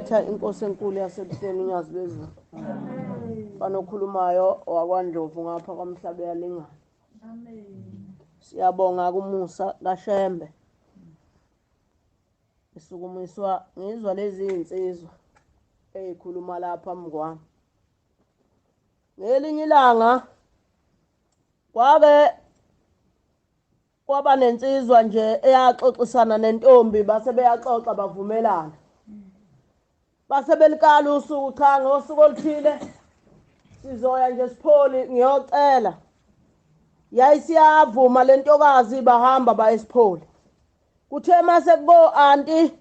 Letha inkosi enkulu yasebuseni unyazi bezulu. Banokhulumayo wakwaNdlovu ngapha kwamhlaba yalingana. Siyabonga kumusa kaShembe. Isukumiswa ngizwa lezi insizwa ezikhuluma lapha mngwami. Ngelinye ilanga kwaba nensizwa nje eyaxoxisana nentombi base beyaxoxa bavumelana. Base belikala usuku cha ngosuku oluthile sizoya nje Sipholi ngiyocela. Yayisiyavuma lentokazi bahamba baye Sipholi. Kuthe mase kubo anti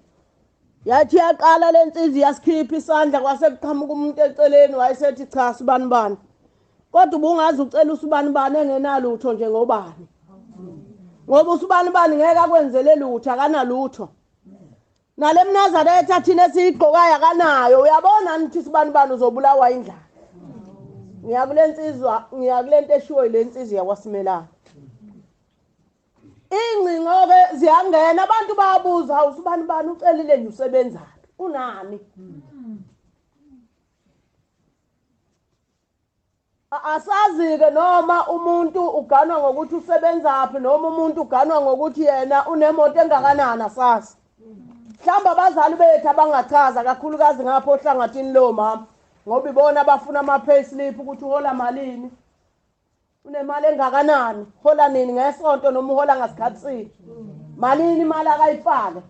yathi yaqala lensizwa yasikhipha isandla kwase kuqhamuka umuntu eceleni wayesethi cha sibani bani. Kodwa ubungazi ucela usibani bani engenalutho nje ngobani. Ngoba usibani bani ngeke akwenzele lutho akanalutho. Nale mNazaretha athina esiyigqokayo akanayo uyabona nithi sibani bani uzobulawa indlala. Ngiyakulento eshiwo ilensizwa yakwaSimelana. Ingcingo ke ziyangena abantu bayabuza usibani bani ucelile nje usebenzaphi unani. Asazi ke noma umuntu uganwa ngokuthi usebenzaphi noma umuntu uganwa ngokuthi yena unemoto engakanani asazi. Mhlamba abazali bethu abangachaza kakhulukazi ngapho ohlangathini lo mama ngoba ibona abafuna ama payslip ukuthi uhola malini. Unemali engakanani, hola nini ngesonto noma uhola ngasikhathi sini. Malini imali akayifaka.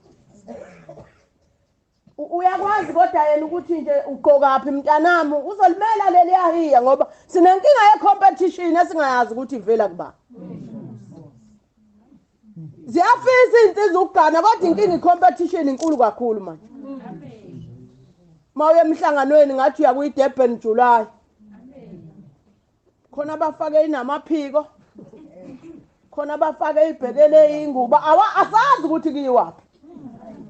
Uyakwazi kodwa yena ukuthi nje ugqokaphi mntanami uzolimela leli yahiya ngoba sinenkinga yecompetition esingayazi ukuthi ivela kuba. Ziyafisa insizwa ukugana kodwa inkinga icompetition inkulu kakhulu manje. Mawuye emhlanganweni ngathi uya kuyiDurban July. Khona abafake inamaphiko. Khona abafake ibhekele inguba asazi ukuthi kuyiwaphi.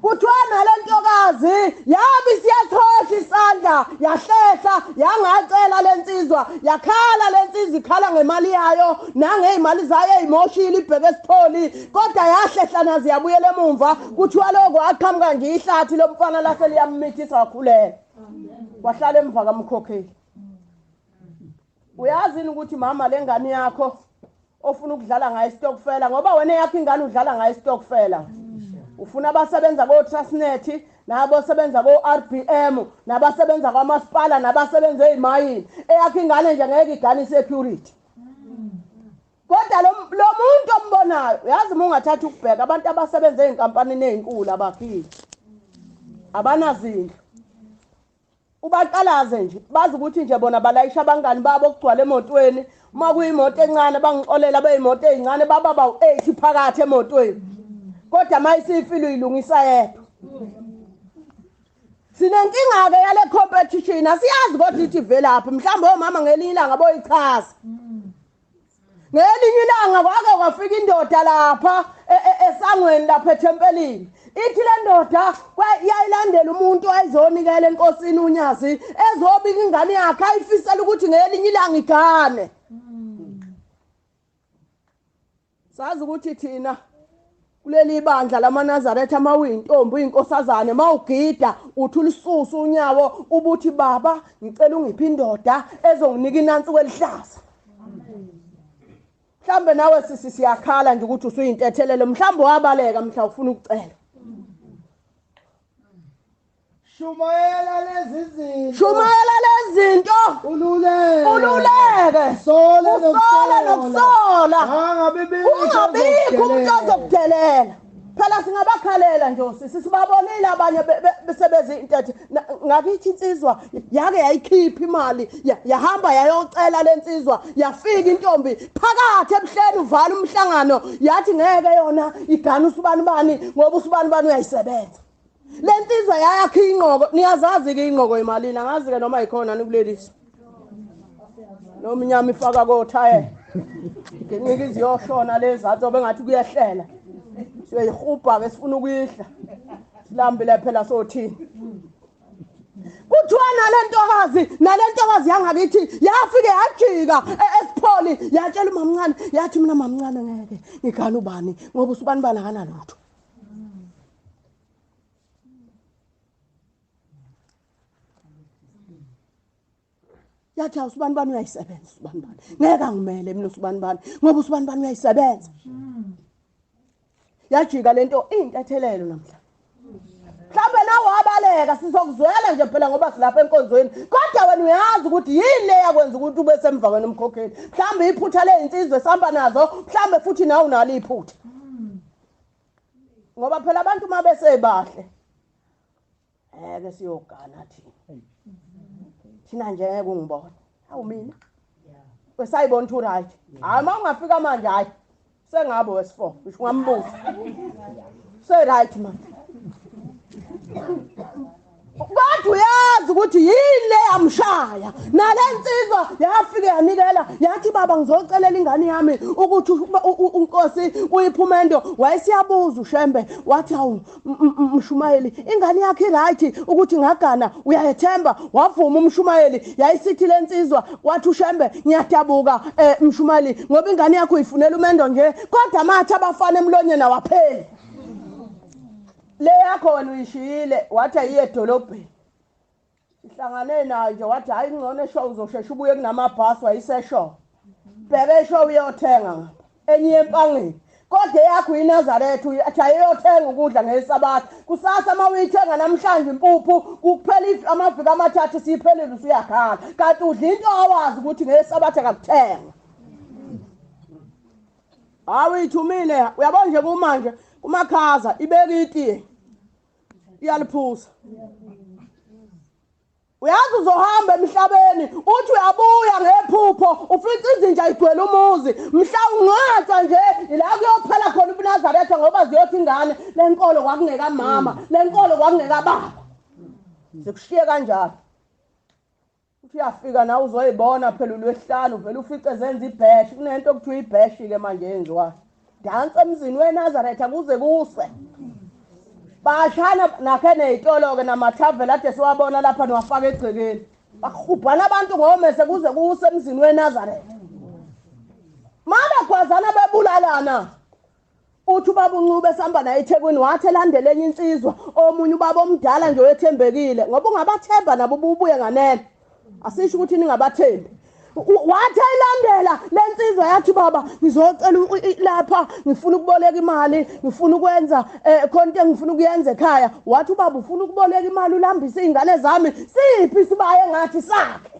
Kuthiwa nalentokazi yabi siyathosha isandla yahlehla yangacela lensizwa yakhala lensizwa ikhala ngemali yayo nangezimali zayo ezimoshile ibheke Sipholi kodwa yahlehla nazi yabuyela emumva kuthiwa lokho aqhamuka nje ihlathi lomfana lase liyamithisa wakhulela wahlala emva kamkhokheli. Uyazi ukuthi mama lengane yakho ofuna ukudlala ngayo istokfela ngoba wena yakho ingane udlala ngayo istokfela. Ufuna abasebenza ko Transnet nabo sebenza ko RBM nabasebenza kwaMasipala nabasebenza ezimayini eyakho ingane nje ngeke igane security. Kodwa lo muntu ombonayo uyazi uma ungathatha ukubheka abantu abasebenza ezinkampanini ezinkulu abaphili abanazinto ubaqalaze nje bazi ukuthi nje bona balayisha abangani babo okugcwala emotweni uma kuyimoto encane bangixolela beyimoto ezincane baba bawu8 phakathi emotweni. Kodwa mayisifilo ilungisa yedwa. Sinenkinga ke yale competition asiyazi kodwa ithi velaphi mhlawumbe omama ngelinye ilanga boyichaza. Ngelinye ilanga kwake kwafika indoda lapha esangweni lapha eThempelini. Ithi le ndoda yayilandela umuntu ayizonikela enkosini unyazi ezobika ingane yakhe ayifisela ukuthi ngelinye ilanga igane. Sazi ukuthi thina kuleli bandla lamaNazaretha mawuyintombi uyinkosazane mawugida uthula isusu unyawo ubuthi baba ngicela ungiphi indoda ezonginika inansi kwelihlaza. Mhlambe nawe siyakhala nje ukuthi usuyintethelele mhlambe wabaleka mhla ufuna ukucela. Shumayela lezi zinto ululeke sola nokusola ungabibikho umuntu ozokudelela. Phela singabakhalela nje sisibabonile abanye besebezi intethe ngakithi insizwa yake yayikhipha imali yahamba yayocela lensizwa yafika intombi phakathi ebuhleni uvala umhlangano yathi ngeke yona igana usibani bani ngoba usibani bani uyayisebenza. Lensizwa yayakha ingqoko niyazazi ke ingqoko emalini angazi ke noma ikhona nikulelisi. Nomnyama ifaka kothaye. Nginika iziyoshona lezi azobe ngathi kuyehlela. Siyayihuba ke sifuna ukuyihla. Silambile phela sothini. Kuthiwa nalentokazi yangakithi yafike yajika eSipholi yatshela umamncane yathi mina mamncane ngeke ngigana ubani ngoba usibani bani akanalutho. yathi usibanibani uyayisebenza usibanibani ngeke angimele mina usibanibani ngoba usibanibani uyayisebenza yajika lento intethelelo namhla mhlawumbe nawe wabaleka sizokuzwela nje phela ngoba silapha enkonzweni kodwa wena uyazi ukuthi yini le yakwenza ukuthi ube semva kwena umkhokheli mhlawumbe iphutha lezinsizwe sihamba nazo mhlawumbe futhi nawe unalo iphutha ngoba phela abantu uma besebahle ke siyogana thina nje kungibona awu mina besayibona ukuthi right hayi uma ungafika manje hayi sengabe wes4 ngisho ngambuza say right man kodwa uyazi ukuthi yini le yamshaya nalensizwa yafika yanikela yathi baba ngizocelela ingane yami ukuthi unkosi uyiphumendo wayesiyabuza uShembe wathi awu mshumayeli ingane yakhe right ukuthi ngagana uyayethemba wavuma umshumayeli yayisithi lensizwa wathi uShembe ngiyadabuka mshumayeli ngoba ingane yakho uyifunela umendo nje kodwa mathi abafana emlonyeni awapheli le yakho wena uyishiyile wathi ayiye edolobheni ihlangane nayo nje wathi hayi ngcono esho uzoshesha ubuye kunamabhasi wayisesho bheke esho uyothenga ngapha enye empangeni kodwa yakho iNazaretha uyathi ayiyothenga ukudla ngesabatha kusasa uma uyithenga namhlanje impuphu kukuphela amaviki amathathu siyiphelile usuyakhala kanti udla into awazi ukuthi ngesabatha akuthenga awuyithumile uyabona nje kumanje umakhaza ibeka itiye iyaliphuza uyazi uzohamba emhlabeni uthi uyabuya ngephupho ufica izinja igcwele umuzi mhla ungatsha nje ila kuyophela khona uNazaretha ngoba ziyothi ingane lenkolo kwakungeka mama lenkolo kwakungeka baba sikushiye kanjalo uthi uyafika nawe uzoyibona phela uLwesihlanu vele ufice zenza ibheshi kunento okuthiwa ibheshi ke manje yenziwa dansa emzini weNazaretha kuze kuse bashana nakhe nezitolo ke namathavela ade siwabona lapha niwafaka egcekeni bakhubhana abantu ngomese kuze kuse emzini weNazaretha mama gwazana bebulalana uthi ubaba uNcube sihamba naye eThekwini wathi elandele enye insizwa omunye ubaba omdala nje wethembekile ngoba ungabathemba nabo ubuye nganene asisho ukuthi ningabathembi wathi ayilandela lensizwa yathi baba ngizocela lapha ngifuna ukuboleka imali ngifuna ukwenza konke engifuna ukuyenza ekhaya wathi ubaba ufuna ukuboleka imali ulambise izingane zami siphi sibaye ngathi sakhe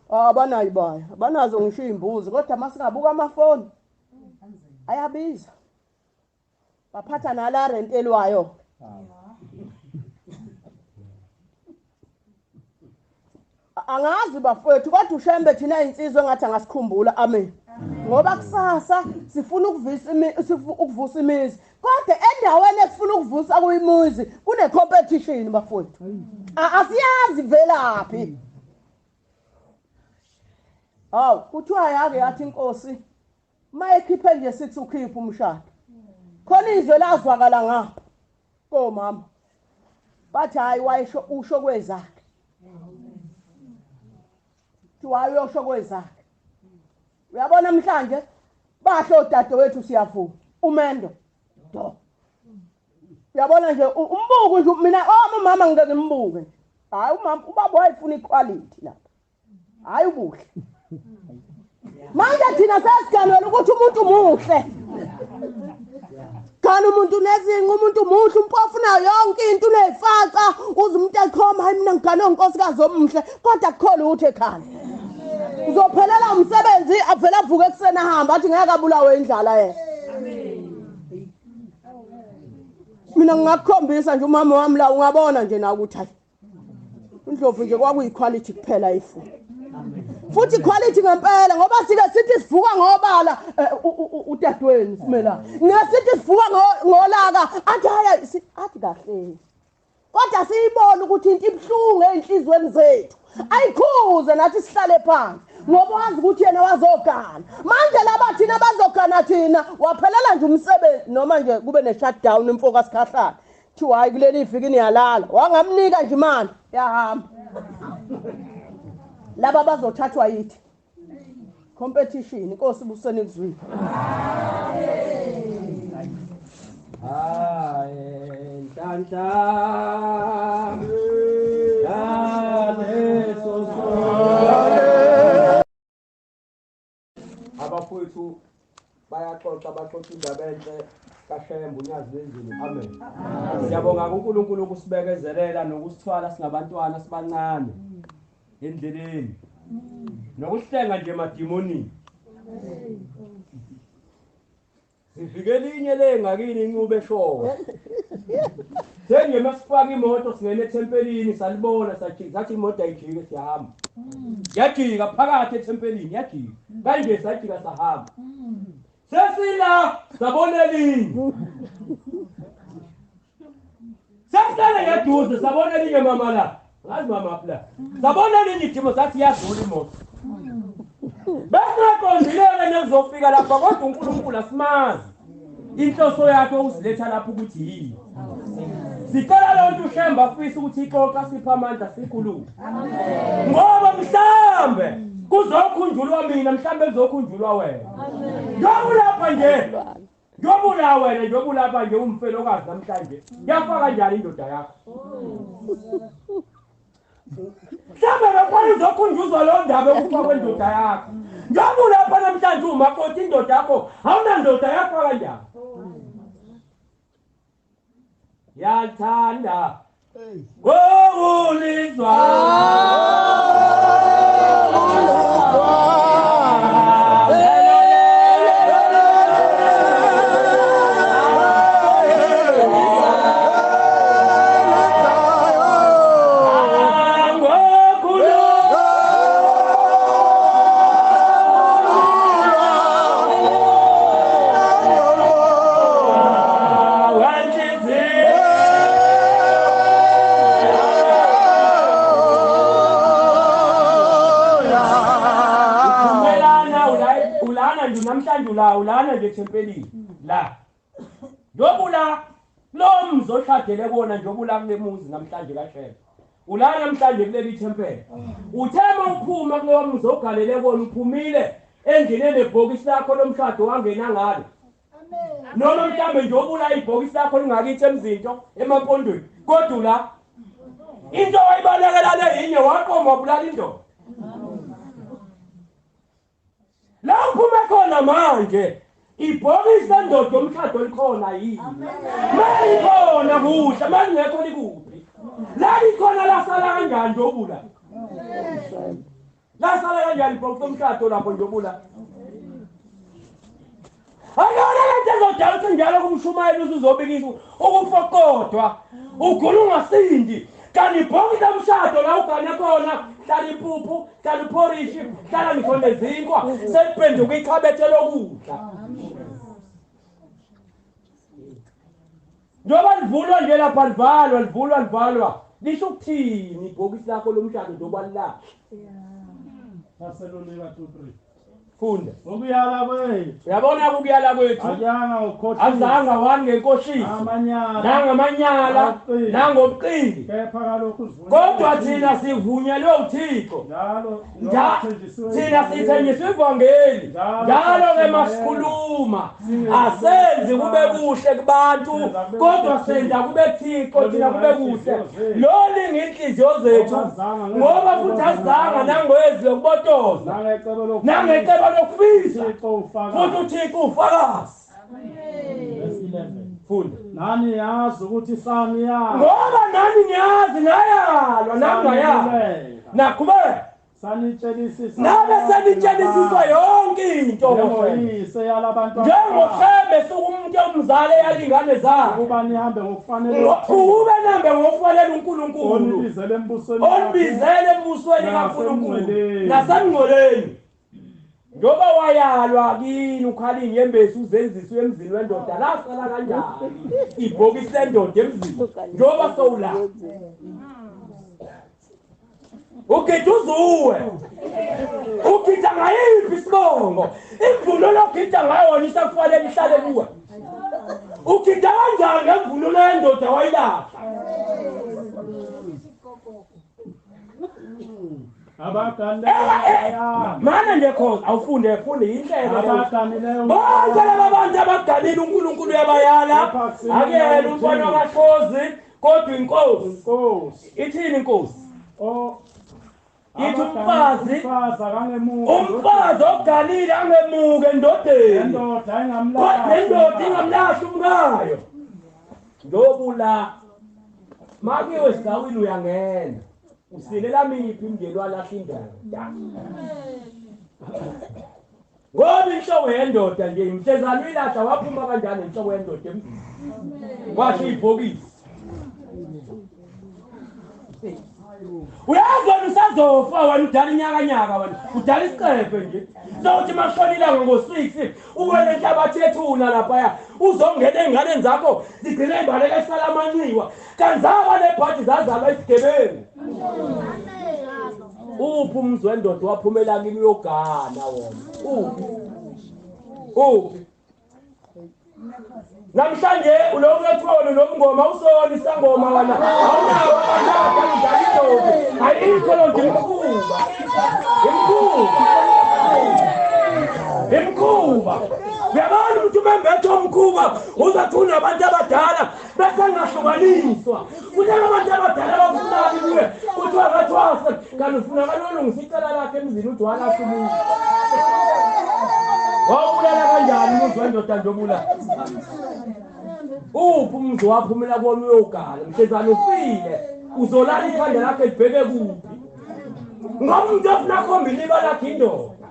abanayibaye abanazo ngisho imbuzi kodwa masingabuka amafoni ayabiza baphatha nala rent elwayo angazi bafowethu kodwa uShembe thina insizwe ngathi angasikhumbula amen ngoba kusasa sifuna ukuvusa imizi kodwa endaweni ekufuna ukuvusa kuyimuzi kune competition bafowethu asiyazi velaphi hawu kuthiwa yake yathi inkosi mayekhiphe nje 6 ukhipha umshado khona izwe lazwakala ngapha komama bathi hayi wayisho usho kwezakhe wayosho kwezakhe uyabona namhlanje bahle odadewethu siyavuma umendo do uyabona nje umbuku nje mina mama ngeke ngimbuke hayi umama ubaba wayefuna iquality lapha hayi ubuhle manje thina sesiganwela ukuthi umuntu muhle kana umuntu nezinga umuntu muhle umpofu nayo yonke into uneyifaca uze umuntu ekhoma hayi mina ngigane onkosikazi omhle kodwa kukhona ukuthi ekhanda uzophelela umsebenzi avela avuke ekuseni ahamba athi ngeke abulawe indlala yena mina ngingakukhombisa nje umama wami la ungabona nje na ukuthi hayi indlovu nje kwakuyiquality kuphela ifuna futhi quality ngempela ngoba sike sithi sivuka ngobala udadweni simela ngesithi sivuka ngolaka athi haya athi kahle kodwa siyibona ukuthi into ibhlungu enhlizweni zethu ayikhuze nathi sihlale phansi ngoba wazi ukuthi yena wazogana manje labathina bazogana thina waphelela nje umsebenzi noma nje kube ne shutdown imfoka sikhahlala thi hayi kuleli iviki niyalala wangamnika nje imali yahamba laba bazothathwa yithi competition inkosi buseni kuzwini hayi ntanta abafowethu bayaxoxa baxoxa indaba enhle kaShembe unyazi wezulu. Amen. Siyabonga uNkulunkulu ukusibekezelela nokusithwala singabantwana sibancane endleleni. Nokuhlenga nje emadimoni. Sifike linye lengakini incube eshowe. Senge masifaka imoto singene ethempelini salibona sathi imoto ayijike siyahamba. Yajika phakathi ethempelini yajika. Kanje sajika sahamba. Sesila sabona linye. Sesala yaduze sabona linye mama la. Ngazi mama phela. Sabona linye idimo sathi yadlula imoto. Besaqondileke nezofika lapha kodwa uNkulunkulu asimazi. Inhloso yakhe usiletha lapha ukuthi yini. Sicela lonke uShembe afisa ukuthi ixoxa sipha amandla sikhulule. Ngoba mhlambe kuzokhunjulwa mina mhlambe kuzokhunjulwa wena. Ngiyabulapha nje. Ngiyobula wena ngiyobulapha nje umfelokazi namhlanje. Ngiyafaka njani indoda yakho? Mhlambe bekwani uzokhunjuzwa lo ndaba ukufa kwendoda yakho. Ngiyabulapha namhlanje umakoti indoda yakho awuna ndoda yakho kanjani? Yathanda ngolizwa ulana nje ethempelini la njobula lo mzoshadele bona njobula kule muzi namhlanje kaShembe ulana namhlanje kuleli ithempeli uthema uphuma kuleyo muzi ogalele bona uphumile endleleni ebhokisi lakho lomshado wangena ngalo noma mhlambe njobula ibhokisi lakho lingakithi emzinto emampondweni kodwa la into wayibalekela yinye waqoma bulala indoda la uphume khona manje ibhokisi lendoda omshado likhona yini mayikhona kuhle malingekho likuphi la likhona lasala kanjani njobula lasala kanjani ibhokisi lomshado lapho njobula ayona lento ezodala njalo kumshumayeli uzobikisa ukufa kodwa ugula ungasindi kanti ibhokisi lomshado la ugane khona hlala impuphu hlala iphorishi hlala ngikhona ezinkwa seliphenduka ikhabethe lokudla njoba livulwa nje lapha livalwa lisho ukuthini ibhokisi lakho lomshado njoba lilahle Barcelona 2-3 funda ukuyala kwethu uyabona ukuyala kwethu ajanga ukhothi azanga wani ngenkoshisi nangamanyala nangobuqili kepha kalokhu kodwa thina sivunyelwe uThixo thina sithenjiswa ivangeli njalo ke masikhuluma asenzi kube kuhle kubantu kodwa senza kube Thixo thina kube kuhle loli nginhliziyo zethu ngoba futhi azanga nangwezwe kubotoza nangecebo lokufisa futhi uThixo ufakazi funda nani yazi ukuthi sami ya ngoba nani ngiyazi ngayalwa nangayalwa naqhubeka sanitshelisisa nabe sanitshelisiswa yonke into ngoyise yalabantu njengoShembe sukumuntu omzale yalingane zakhe kuba nihambe ngokufanele ube nambe ngokufanele uNkulunkulu onibizele embusweni kaNkulunkulu nasemngcoleni njoba wayalwa kini ukhali inyembezi uzenziswe emzini wendoda lasala kanjani ibhokisi lendoda emzini njoba sowula ukithuzuwe ukitha ngayiphi isibongo imvunulo okitha ngayo isakufanele ihlale kuwe ukitha kanjani ngemvunulo yendoda wayilapha mana nje khona awufunde indlela bonke laba bantu abaganile uNkulunkulu yabayala akuyena umfana kaHlozi kodwa inkosi ithini inkosi Yithi umfazi akangemuke umfazi oganile angemuke endodeni indoda kodwa indoda ingamlahla ingamlahli umkayo lobula makiwe sigawini uyangena usilela miphi imndeni walahla indoda ngoba inhloko yendoda nje imhlezana uyilahla waphuma kanjani inhloko yendoda emzini washo ibhokisi uyazona usazofa wena udala inyakanyaka wena udala isiqephe nje sokuthi mashonilanga ngo-6 ukwele enhlabathi ethuna laphaya uzongena ey'nganeni zakho zigcine ey'baleka esalamanxiwa kanti zaba nebhadi zazalwa isigebengu uphi umzi wendoda waphumela kimi uyogana wona uphi namhlanje ulokulethola nomngoma usoni sangoma wena awunawo abantwana ayikho lonke imkhuba uyabona ukuthi umembetho omkhuba uzathuna abantu abadala bese ngahlukaniswa kunala abantu abadala bafunani kuwe kuthiwa kathwasa kanti ufuna kalolungisa icala lakhe emzini uthi walahla umuntu wawubulala kanjani umuzi wendoda njobulala uphi umzi waphumela kona uyogana mhlezana ufile uzolala ikhanda lakhe libheke kuphi ngoba umuntu ofuna khomba iliba lakhe indoda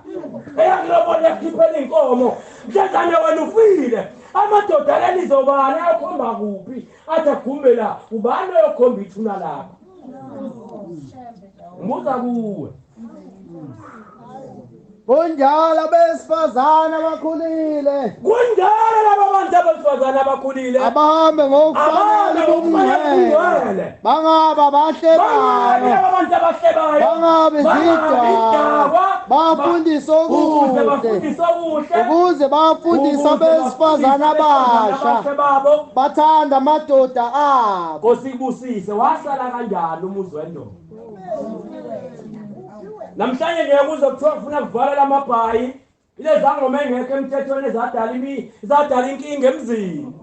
eyakulobona ekhiphela inkomo mhlezane wena ufile amadoda lelizobani ayokhomba kuphi athi agumbe la ubani oyokhomba ithuna lakho mbuza kuwe kunjalo abesifazana abakhulile kunjalo laba bantu abesifazana abakhulile abahambe ngokufanele kumngcwele bangaba abahlebayo abantu abahlebayo bangabe zidakwa bafundise okuhle ukuze bafundise abesifazana abasha bathanda amadoda abo Nkosibusise wasala kanjani umuzi wendoda namhlanje ngiyakuza kuthiwa kufuna kuvala lamabhayi ilezangoma engekho emthethweni zadala inkinga emzini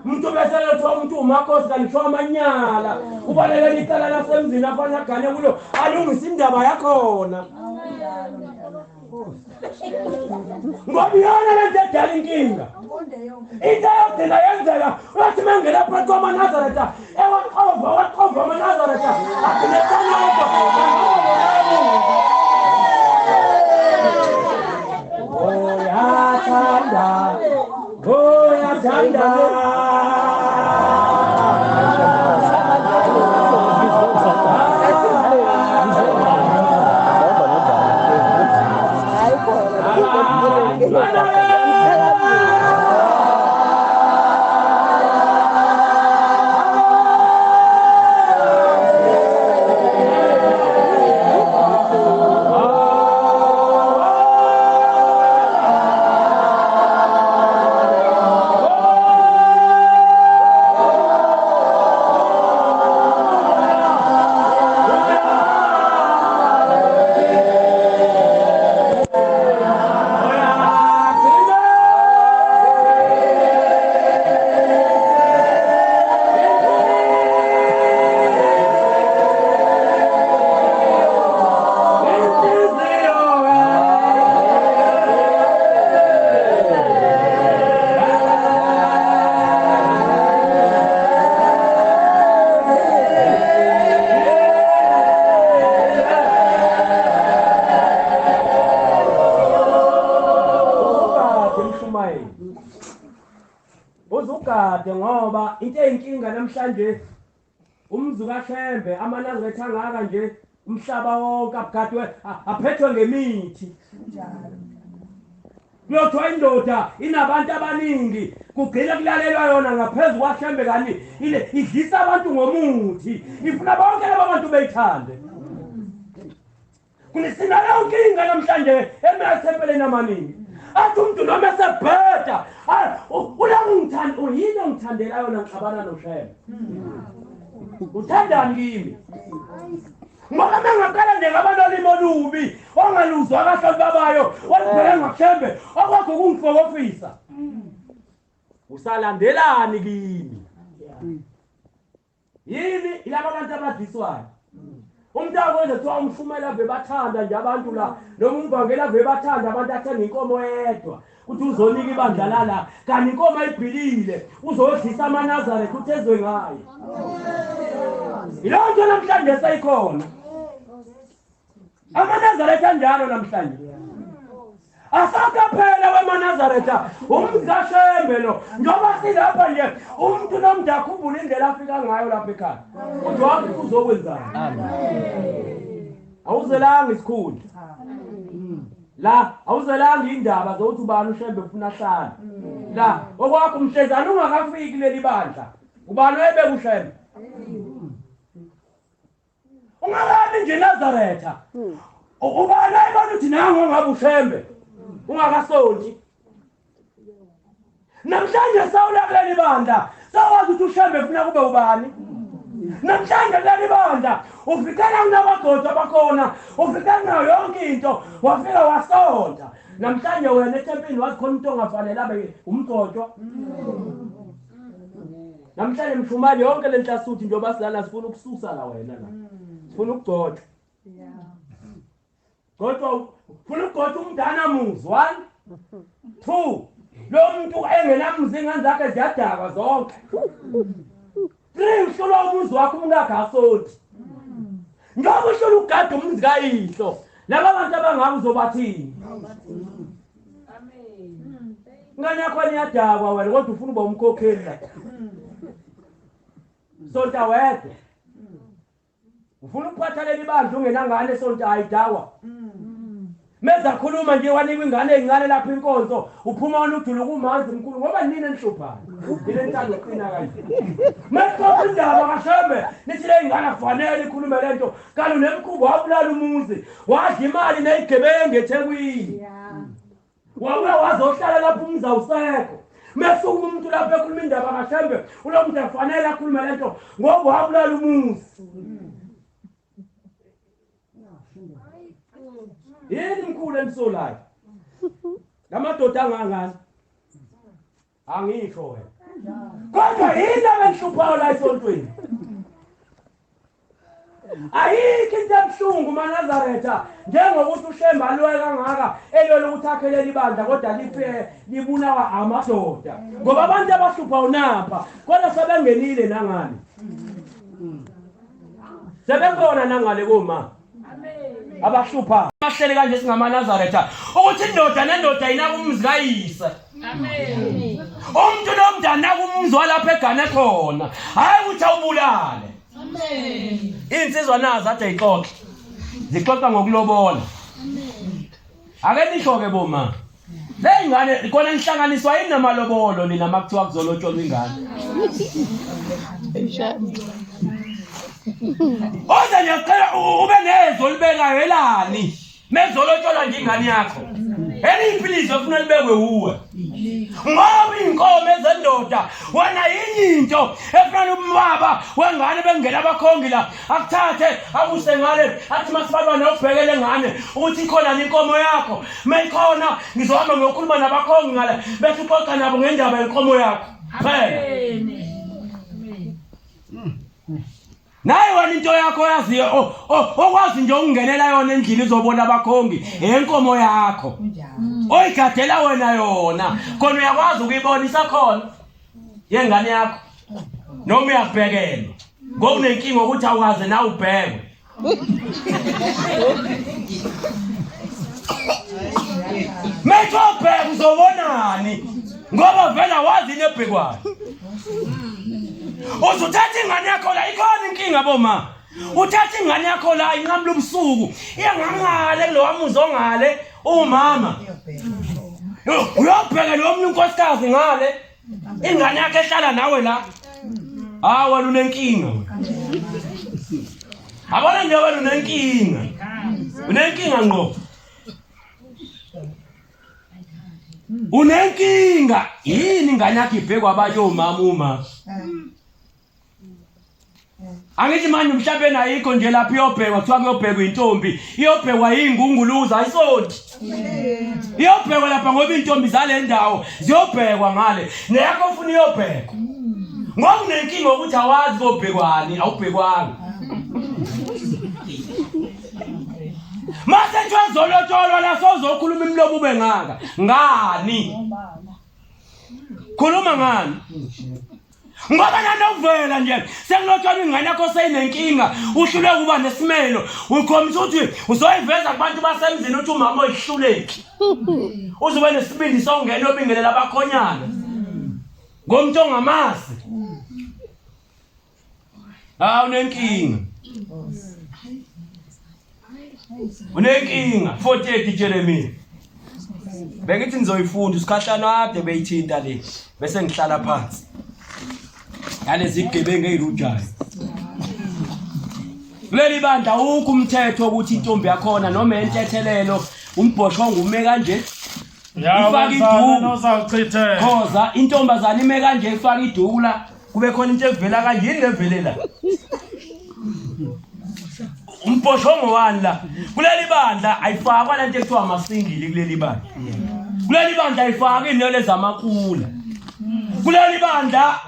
umuntu bese lethiwa umuntu umakhosi kanithiwa amanyala ubalekela icala lasemzini afanye agane kulo alungisa indaba yakhona ngoba iyona lento edala inkinga into yokugcina yenzeka uyathi mengena phakathi kwamanazaretha ewaqova amanazaretha agcine Goyathanda uzugade ngoba into eyinkinga namhlanje umzi kaShembe amanazaretha angaka nje umhlaba wonke abugadwe aphethwe ngemithi kuyothiwa indoda inabantu abaningi kugcina kulalelwa yona ngaphezulu kwaShembe kanti idlisa abantu ngomuthi ifuna bonke laba bantu beyithande kunisina leyo nkinga namhlanje emathempeleni amaningi athi umuntu noma esebheda ulangithanda uyini ongithandela yona ngixabana noShembe uthandani kimi ngoba mengaqala nje ngabantu olimo olubi ongaluzwa kahle babayo walibheka ngaShembe okwakho kungifokofisa usalandelani kimi yini ilaba bantu abadiswayo umuntu akwenza kuthiwa umshumela bebathanda nje abantu la noma umvangela bebathanda abantu athenga inkomo yedwa uthi uzonika ibandla la kanti inkomo ayibhilile uzodlisa amaNazaretha uthezwe ngayo ilonto namhlanje seyikhona amaNazaretha njalo namhlanje asakaphela wemaNazaretha umzashembe lo njoba silapha nje umuntu nomuntu akhumbula indlela afika ngayo lapha ekhaya uthi wathi uzokwenzani awuzelanga isikhulu la awuzelanga indaba zokuthi ubani ushembe ufuna hlala la okwakho umhlezana ungakafiki leli bandla ubani ebekushembe ungakabi nje Nazaretha ubani ayibona uthi nango ngabe ushembe ungakasonti namhlanje sawula kuleli bandla sawazi ukuthi ushembe ufuna kube ubani namhlanje kuleli bandla ufikela kunabagoda bakhona ufikela nayo yonke into wafika wasonta namhlanje wena ethempini wazi khona umuntu ongafanele abe umgcotshwa namhlanje mshumali yonke le nhlasuthi njengoba silana sifuna ukususa la wena la sifuna ukugcotshwa kodwa ufuna ukugcotshwa umdana muzi 1 2 lo muntu engenamzi ingane zakhe ziyadakwa zonke 3 uhlolo umuzi wakho ungakasonti njengoba uhlolo ugada umuzi kayihlo laba bantu abangaka uzobathini amen ngane yakho niyadakwa wena kodwa ufuna uba umkhokheli la sonta wedwa ufuna ukuphatha leli bandla ungenangane sonta ayidawa meza khuluma nje wanikwa ingane ezincane lapha inkonzo uphuma wona ujulu kumanzi mkhulu ngoba nini enhluphayo ile ntando qina kanje mase indaba kashembe nithi le ingane afanele ikhulume lento kanti unemkhubo wabulala umuzi wadla imali neyigebenge eThekwini wabuya wazohlala lapha umuzi awusekho mase umuntu lapha ekhuluma indaba kashembe ulo muntu afanele akhulume lento ngoba wabulala umuzi yini mkhulu emsolayo lamadoda angangani angisho wena kodwa yini abenhluphayo la esontweni ayikho into ebuhlungu maNazaretha njengokuthi ushembe alwe kangaka elwela ukuthi akhelele ibandla kodwa libulawa amadoda ngoba abantu abahluphayo napha kodwa sebengenile nangani sebengona nangale koma abahlupha ahlele kanje singamaNazaretha ukuthi indoda nendoda inaka umuzi kayise amen umuntu nomntana kumzi walapha egane khona hayi ukuthi awubulale amen insizwa nazo ade ixoxe zixoxa ngokulobola amen ake nisho ke boma le ingane kona inhlanganiswa yini namalobolo nina makuthiwa kuzolotsholwa ingane oza ngiyacela ube nezwe libekayo elani mezolotsholwa nje ingane yakho eliphilizo ufuna libekwe uwe ngoba inkomo ezendoda wena yini into efana umbaba wengane bengena abakhongi la akuthathe akuse ngale athi masibabana ubhekele ngane ukuthi ikhona inkomo yakho mayikhona ngizohamba ngiyokhuluma nabakhongi ngale bese uxoxa nabo ngendaba yenkomo yakho amen naye wena into yakho yaziyo okwazi nje ukungenela yona endlini izobona abakhongi enkomo yakho oyigadela wena yona khona uyakwazi ukuyibonisa khona yengane yakho noma uyabhekelwa ngokunenkinga ukuthi awukaze na ubhekwe methobheka uzobonani ngoba vela wazi nebhekwayo uzuthatha ingane yakho la ikhona inkinga boma uthatha ingane yakho la inqamla ubusuku iyangangale kulowa muzi ongale umama uyobheka lo muntu unkosikazi ngale ingane yakhe ehlala nawe la wena unenkinga abona nje wena unenkinga ngqo unenkinga yini ingane yakhe ibhekwa abayo umama angithi manje umhlabeni ayikho nje lapha iyobhekwa kuthiwa kuyobhekwa intombi iyobhekwa ingunguluza ayisonti iyobhekwa lapha ngoba intombi zale ndawo ziyobhekwa ngale neyakho ufuna iyobhekwa ngoba unenkinga ukuthi awazi kobhekwani awubhekwanga Mase twazolotsholo la sozokhuluma imlomo ube ngaka. Ngani? Khuluma ngani? Ngoba nanovela nje sengilotshona ingane yakho seyinenkinga uhlule kuba nesimelo ukhombisa ukuthi uzoyiveza kubantu basemzini ukuthi umama oyihluleki uzobe nesibindi songena obingelela abakhonyana ngomntu ongamazi unenkinga unenkinga 48 Jeremiah bengithi nizoyifunda usikhahlana ade beyithinta le bese ngihlala phansi yalezi igebengu ezirujayo kuleli bandla ukho umthetho ukuthi intombi yakhona noma entethelelo umbhosho ngume kanje ifaka iduku khoza intombazana ime kanje ifaka iduku la kube khona into evela kanjini levelela umbhosho ngowani la kuleli bandla ayifakwa lento ekuthiwa amasingili kuleli bandla kuleli bandla ayifaka inele zamakula kuleli bandla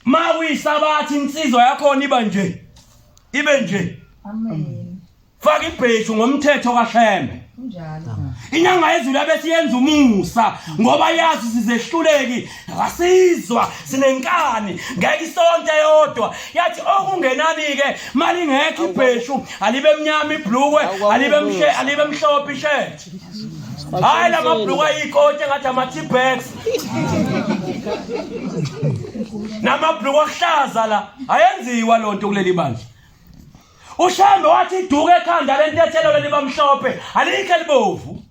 mawisabathi insizwa yakhona ibe nje amen faka ibheshu ngomthetho kaHleme njalo inyanga yezulu abesiyenza umusa ngoba yazi sizehluleki akasizwa sinenkani ngeke isonto eyodwa yathi okungenani ke mali ngekho ibheshu alibe emnyama ibhlukwe alibe mhlophe ishirt hayi la mabhlukwe ayikoti ngathi ama T-bags namabhlukwe ahlaza la ayenziwa lonto kuleli bandla ushambe wathi iduke ekhanda lentethelo libamhlophe alikho elibovu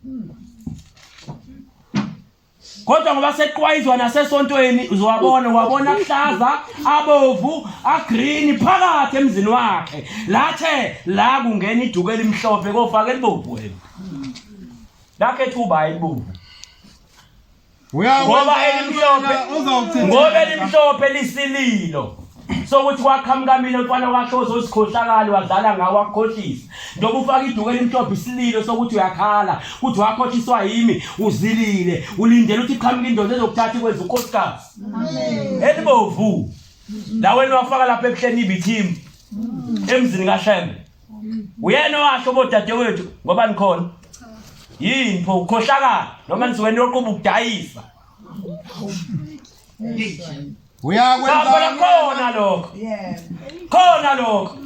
kodwa ngoba seqwayizwa nasesontweni uzowabona wabona kuhlaza abovu agreen phakathi emzini wakhe lathe la kungena iduke elimhlophe kofaka elibovu wena lakhe thuba elibovu ngoba elimhlophe lisililo sokuthi wakhamkamile mfana wakhoza usikhohlakala wadlala ngawo wakhohlisa ndoba ufaka iduke elimhlophe isililo sokuthi uyakhala ukuthi wakhothiswa yimi uzilile ulindele ukuthi iqhamuka indoda ezokuthatha ikwenza unkosikazi amen elibovu la wena wafaka lapha ebuhleni ibithimba emzini kaHleme uyena washo bodadewethu ngoba nikhona yini pho ukhohlakala noma nizwena yoquba ukudayisa uyakwenza khona lokho khona lokho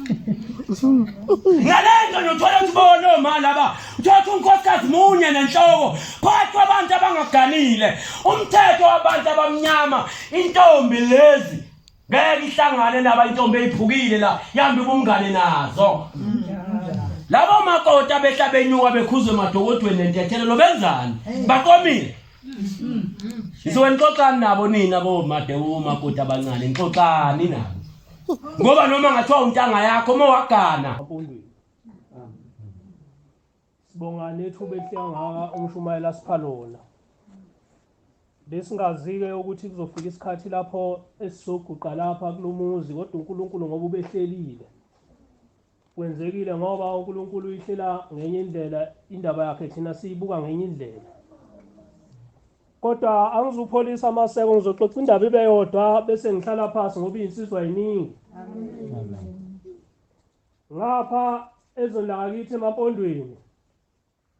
ngalento nothola ukuthi bona oma laba uthatha unkosikazi munye nenhloko phakathi kwabantu abangaganile umthetho wabantu abamnyama intombi lezi ngeke ihlangane naba intombi eyiphukile la yambi kumngane nazo labo makota behlabenyuka bekhuzwe emadokodweni nentethelelo benzani baqomile Sizonixoxana nabo nina bomadewu makota abancane nixoxani nabo ngoba noma ngathiwa untanga yakho mawagana Sibonga nethuba elihlangaka umshumayela siphalona Besingazike ukuthi kuzofika isikhathi lapho esizoguqa lapha kulomuzi kodwa uNkulunkulu ngoba ubehlelile kwenzekile ngoba uNkulunkulu uyihlela ngenye indlela indaba yakhe thina siyibuka ngenye indlela kodwa angizupholisa amaseko ngizoxoxa indaba ibe yodwa bese ngihlala phansi ngoba insizwa yiningi amen ngapha ezolaka kithi emapondweni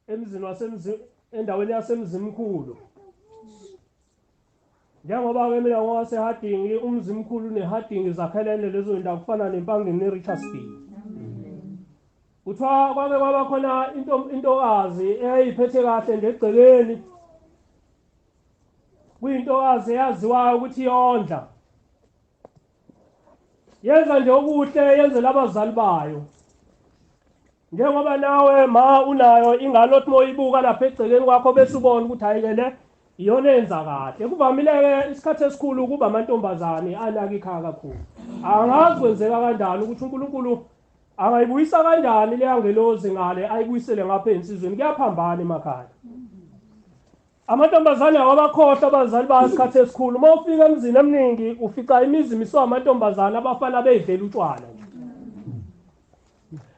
emzini endaweni yasemzimkhulu njengoba ke mina ngowasehadingi umzimkhulu nehadingi zakhelene lezo indawo kufana nempangeni neRichardsville kuthiwa kwake kwaba khona intokazi eyayiphethe kahle ndegcekeni kuyintokazi yaziwayo ukuthi yondla yenza nje okuhle yenzela abazali bayo njengoba nawe ma unayo ingane othi moyibuka lapha egcekeni kwakho bese ubona ukuthi hayikele iyona yenza kahle kuvamile ke isikhathi esikhulu kuba amantombazane anaka ikhaya kakhulu angazi kwenzeka kanjani ukuthi uNkulunkulu angayibuyisa kanjani le angelozi ngale ayibuyisele ngapha ensizweni kuyaphambana emakhaya amantombazane awabakhohlwa abazali basikhathi esikhulu uma ufika emzini eminingi ufica imizi miswa amantombazane abafana beyidlela utshwala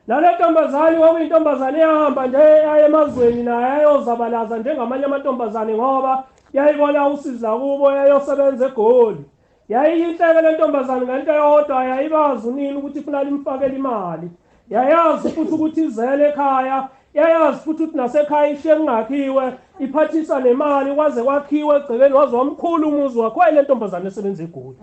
nale ntombazane kwakuyintombazane yahamba nje yaye emazweni naye ayozabalaza njengamanye amantombazane ngoba yayibona usiza kubo yayosebenza eGoli yayiyinhleke le ntombazane ngento yodwa yayibazi unini ukuthi ufuna limfakele imali yayazi futhi ukuthi izele ekhaya yayazi futhi ukuthi nasekhaya ishiye kungakhiwe iphathisa nemali kwaze kwakhiwe egcekeni waze wamkhulu umuzi wakho le ntombazane esebenza eGoli.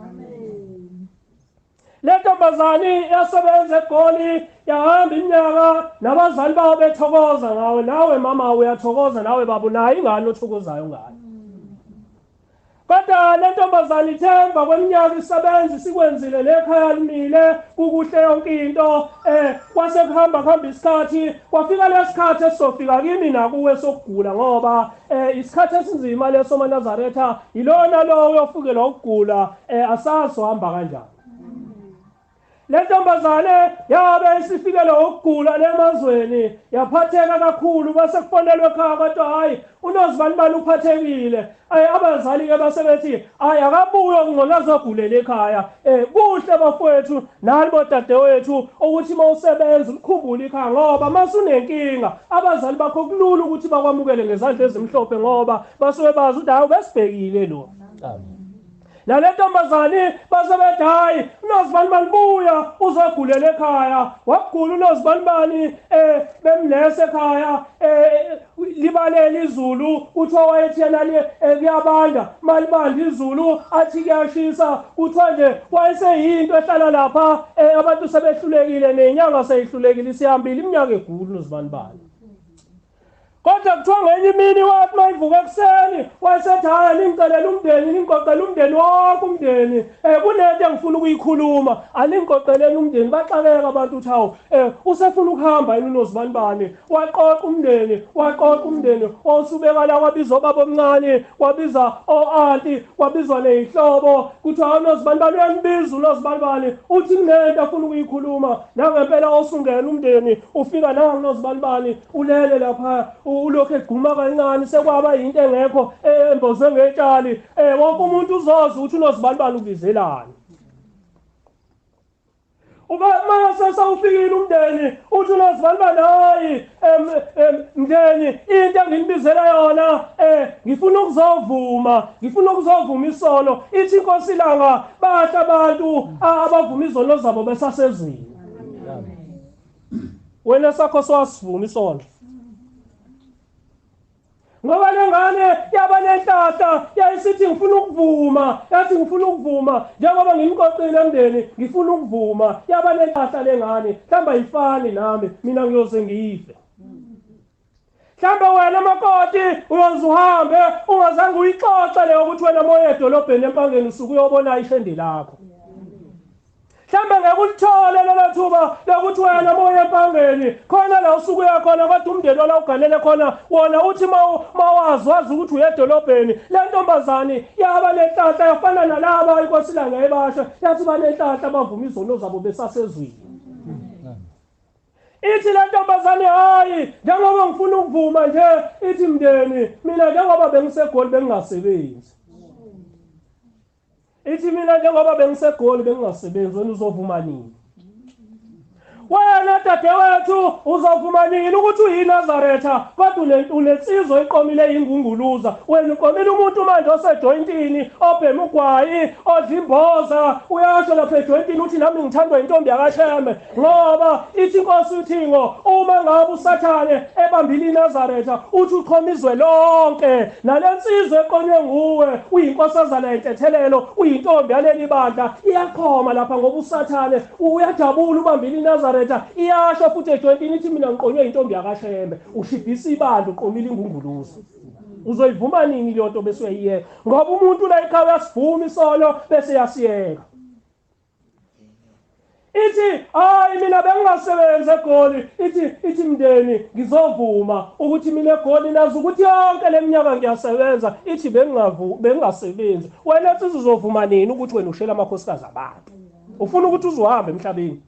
Le ntombazane yasebenza eGoli yahamba iminyaka nabazali bawo bethokoza ngawe, nawe mama uyathokoza, nawe baba nayo ingane othokozayo ngayo. Kodwa le ntombazane ithemba kweminyaka isebenza isikwenzile lekhaya limile kukuhle yonke into kwase kuhamba isikhathi kwafika lesikhathi esizofika kimi nakuwe sokugula ngoba isikhathi esinzima leso maNazaretha ilona lo uyofukelwa ukugula asazi uhamba kanjani. Le ntombazane yabe isifikele ukugula lemazweni yaphatheka kakhulu base kufonelwe ekhaya kodwa hayi uNozibani uphathekile. Abazali ke basebethi hayi akabuye ngcono azogulela ekhaya. Kuhle bafowethu nalibo dadewethu ukuthi mawusebenza ukukhumbula ikhaya ngoba masunenkinga abazali bakho kulula ukuthi bakwamukele ngezandla ezimhlophe ngoba basuke bazi ukuthi hayi besibhekile lo. Nale ntombazane basebethi hayi uNozibani buya uzogulela ekhaya. Wagula uNozibani bemnese ekhaya libalele izulu kuthiwa wayethi yena kuyabanda malibanda izulu athi kuyashisa kuthiwa nje wayeseyinto ehlala lapha abantu sebehlulekile nenyanga seyihlulekile isihambile iminyaka egula uNozibani. Kodwa kuthiwa ngenye imini wathi mayivuka ekuseni wayesethi hayi ningicelela umndeni ningiqoqela umndeni wonke umndeni kunento engifuna ukuyikhuluma aningiqoqeleni umndeni. Baxakeka abantu uthi hawu usefuna ukuhamba yini uNozibani waqoqa umndeni osubeka la kwabiza obaba omncane wabiza o-anti wabizwa nezihlobo kuthiwa uNozibani uyanibiza uNozibani uthi kunento afuna ukuyikhuluma nangempela osungena umndeni ufika la uNozibani ulele lapha ulokhu egquma kancane sekwaba into engekho embozwe ngetshali wonke umuntu uzoza ukuthi uNozibani ubizelani. Mase sawufikile umndeni uthi uNozibani hayi mndeni into engibizela yona ngifuna ukuzovuma isono. Ithi inkosi ilanga bahla abantu abavuma izono zabo besasezweni. Wena sakho swasivuma isono ngoba lengane yaba nenhlahla yayisithi ngifuna ukuvuma njengoba ngimqoqile emndeni ngifuna ukuvuma yaba nenhlahla lengane mhlamba yifani nami mina ngiyoze ngife. Mhlamba wena makoti uyoze uhambe ungazange uyixoxe leyo ukuthi wena moya edolobheni empangeni usuku uyobona ishende lakho. Mhlamba ngeke ulithole lelo thuba lokuthi wena moya empangeni khona la usuku yakhona kodwa umndeni wala uganele khona wona uthi mawazi ukuthi uyedolobheni. Le ntombazane yaba nenhlahla yafana nalaba inkosi ilanga ebasha yathi banenhlahla bavuma izono zabo besasezweni. Ithi le ntombazane hayi njengoba ngifuna ukuvuma nje ithi mndeni mina njengoba bengiseGoli bengingasebenzi. Ithi mina njengoba bengiseGoli bengingasebenzi wena uzovuma nini? Wena dadewethu uzovuma nini ukuthi uyiNazaretha kodwa unensizwa iqomile ingunguluza. Wena uqomile umuntu manje osejointini obhema ugwayi odla imboza uyasho lapha ejointini uthi nami ngithandwa intombi yakasheme ngoba ithi inkosi uthingo uma ngabe usathane ebambile iNazaretha uthi uqhomizwe lonke nalensizwe eqonywe nguwe uyinkosazana yentethelelo uyintombi yaleli bandla iyaqhoma lapha ngoba usathane uyajabula ubambile iNazaretha iyasho futhi ejointini ithi mina ngiqonywe intombi yakashembe ushibhisa ibandla uqomile ingunguluza. Uzoyivuma nini leyo nto bese uyayiyeka ngoba umuntu la ekhaya uyasivuma isono bese yasiyeka. Ithi hayi mina bengingasebenza eGoli ithi mndeni ngizovuma ukuthi mina eGoli nazi ukuthi yonke leminyaka ngiyasebenza ithi bengingasebenzi. Wena uthi uzovuma nini ukuthi wena ushela amakhosikazi abantu ufuna ukuthi uzohamba emhlabeni?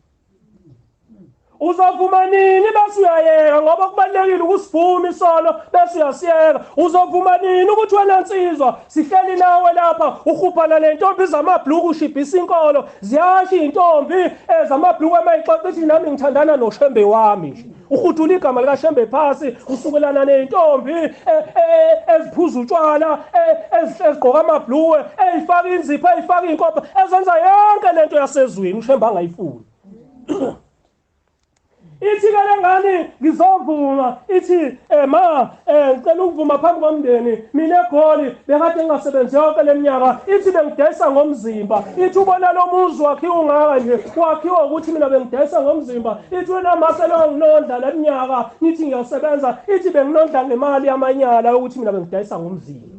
Uzovuma nini bese uyayeka ngoba kubalekile ukusivuma isono bese uyasiyeka? Uzovuma nini ukuthi wena nsizwa sihleli nawe lapha ukhuphala lentombi zamabhluku ushibhisa inkolo ziyasho intombi zamabhluku emayixoxa ithi nami ngithandana noshembe wami nje ukhudula igama lika Shembe phasi usukelana nentombi eziphuza utshwala ezigqoka amabhluku ezifaka inzipho ezifaka inkopha ezenza yonke lento yasezweni uShembe angayifuni. ithi ke lengane ngizovuma ithi ma ngicela ukuvuma phambi komndeni mina eGoli bekade ngingasebenzi yonke leminyaka ithi bengidayisa ngomzimba ithi ubona lo muzi wakhiwa ungaka nje wakhiwa ukuthi mina bengidayisa ngomzimba ithi wena maselo nginondla leminyaka nithi ngiyasebenza ithi benginondla ngemali yamanyala ukuthi mina bengidayisa ngomzimba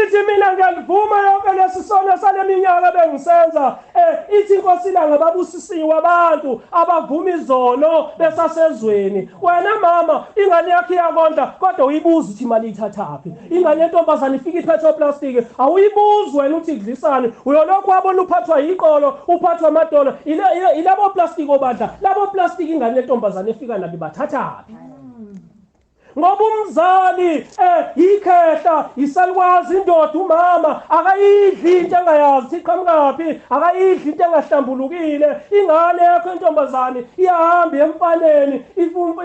ithi mina ngiyavuma yonke lesisono saleminyaka bengisenza ithi inkosi ilanga babusisiwe abantu abavuma izono besasezweni wena mama ingane yakhe iyakonda kodwa uyibuza ukuthi imali ithathaphi ingane yentombazane ifika iphethe plastic awuyibuzi wena uthi idlisane uyolokhu wabona uphathwa yiqolo uphathwa amadolo ilabo plastic obadla labo plastic ingane yentombazane efika nabi bathathaphi ngoba umzali ikhehla isalwazi indoda umama akayidli into engayazi iqhamukaphi akayidli into engahlambulukile ingane yakho intombazane iyahamba emfaneni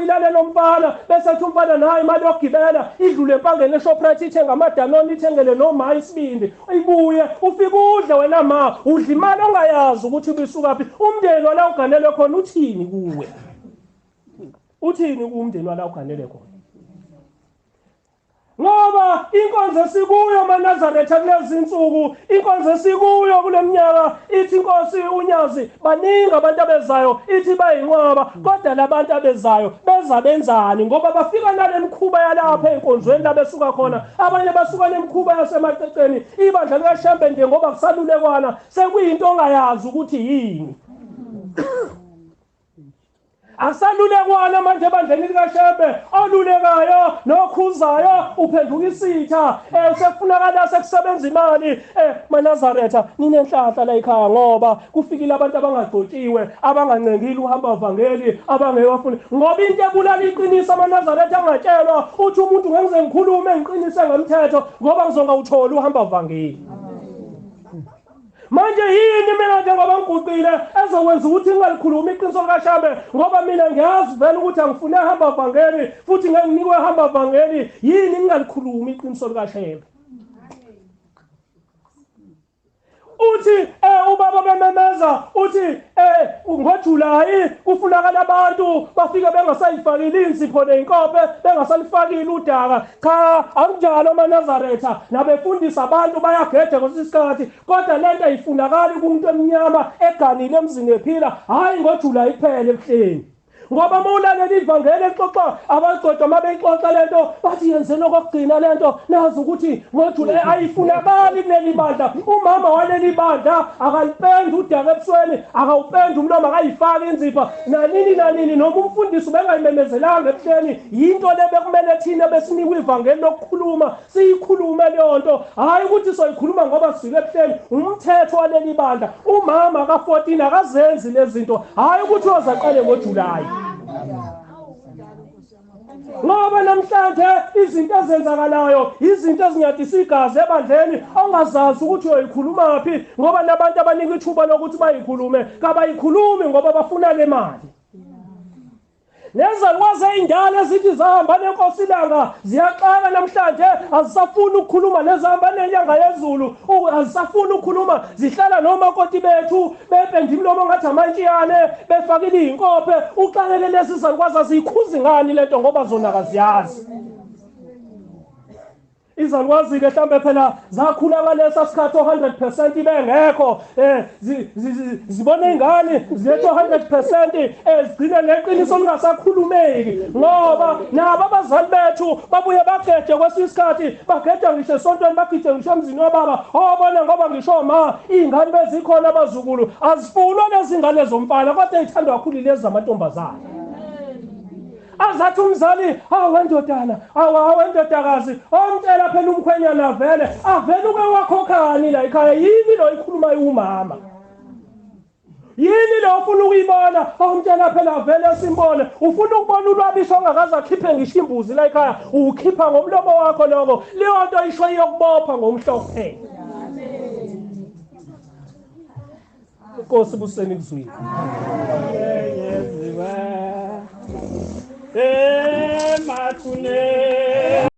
ilalela umfana bese ethi umfana nayo imali yokugibela idlule empangeni eShoprite ithenga amadanoni ithengele noma isibindi ibuye ufike udle wena ma udla imali ongayazi ukuthi ubisukaphi umndeni wala uganele khona uthini kuwe uthini umndeni wala uganele khona ngoba inkonzo esikuyo maNazaretha kulezi insuku inkonzo esikuyo kuleminyaka ithi inkosi unyazi baningi abantu abezayo ithi bayinqwaba kodwa labantu abezayo beza benzani ngoba bafika nalemkhuba yalapha enkonzweni labesuka khona abanye basuka nemkhuba yasemaceceni ibandla likaShembe nje ngoba kusalulekwana sekuyinto ongayazi ukuthi yini asalulekwana manje ebandleni likaShembe olulekayo nokhuzayo uphenduka isitha sekufunakala sekusebenza imali maNazaretha ninenhlahla la ekhaya ngoba kufikile abantu abangagcotshiwe abangancengile uhamba evangeli abangewafuni ngoba into ebulala iqiniso maNazaretha angatshelwa uthi umuntu ngenze ngikhulume ngiqinise ngemthetho ngoba ngizonga uthola uhamba evangeli manje yini mina njengoba ngiguqile ezokwenza ukuthi ngingalikhuluma iqiniso likaShembe ngoba mina ngiyazi vele ukuthi angifune hamba evangeli futhi ngeke nginikwe hamba evangeli yini ngingalikhuluma iqiniso likaShembe uthi ubaba bememeza uthi ngoJulayi kufunakala abantu bafike bengasayifakile insipho neinkope bengasalifakile udaka cha akunjalo maNazaretha nabefundisa abantu bayagede kwesisikhathi kodwa lento ayifunakali kumuntu emnyama eganile emzini ephila hayi ngoJulayi kuphela ebuhleni ngoba mawulalela ivangeli exoxa abagcotshwa mabeyixoxa lento bathi yenzeni okugcina lento nazi ukuthi ngoJulayi ayifunakali kuleli bandla umama waleli bandla akalipenda udaka ebusweni akawupenda umlomo akayifaki inzipha nanini noma umfundisi bengayimemezelanga ebuhleni yinto lebekumele thina besinikwe ivangeli lokukhuluma siyikhulume leyo nto hayi ukuthi soyikhuluma ngoba sifike ebuhleni umthetho waleli bandla umama ka14 akazenzi lezi zinto hayi ukuthi uzaqale ngoJulayi ngoba namhlanje izinto ezenzakalayo izinto ezinyadisa igazi ebandleni ongazazi ukuthi uyikhuluma phi ngoba nabantu abanika ithuba lokuthi bayikhulume kabayikhulumi ngoba bafuna le mali nezalwazi ezindala zithi zihamba nenkosi ilanga ziyaxaka namhlanje azisafuni ukukhuluma nezihamba nenyanga yezulu azisafuni ukukhuluma zihlala nomakoti bethu bependa imlomo ngathi amantshiyane befakile izinkope uxakele lezi zalwazi azikhuzi ngani lento ngoba zona akaziyazi izalwazi ke mhlambe phela zakhula ngalesa sikhathi 100% bengekho zibona ingane zilethe 100% zigcine leqiniso lingasakhulumeki ngoba nabo abazali bethu babuye bagede kwesisikhathi bagede ngisho esontweni bagide ngisho emzini wababa obona ngoba ngisho ma ingane bezikhona abazukulu azifuni lezi ngane zomfana kodwa ezithandwa kakhulu lezi zamantombazana azathi umzali awendodana awendodakazi omtshela phela umkhwenyana avele uke wakhokhani la ekhaya yini lo ikhuluma umama yini lo ufuna ukuyibona omtshela phela avele simbone ufuna ukubona ulwabisho ongakaze akhiphe ngisho imbuzi la ekhaya ukhipha ngomlomo wakho lokho leyo nto isho iyokubopha ngomhlo kuphela Inkosi buseni kuzwini mathune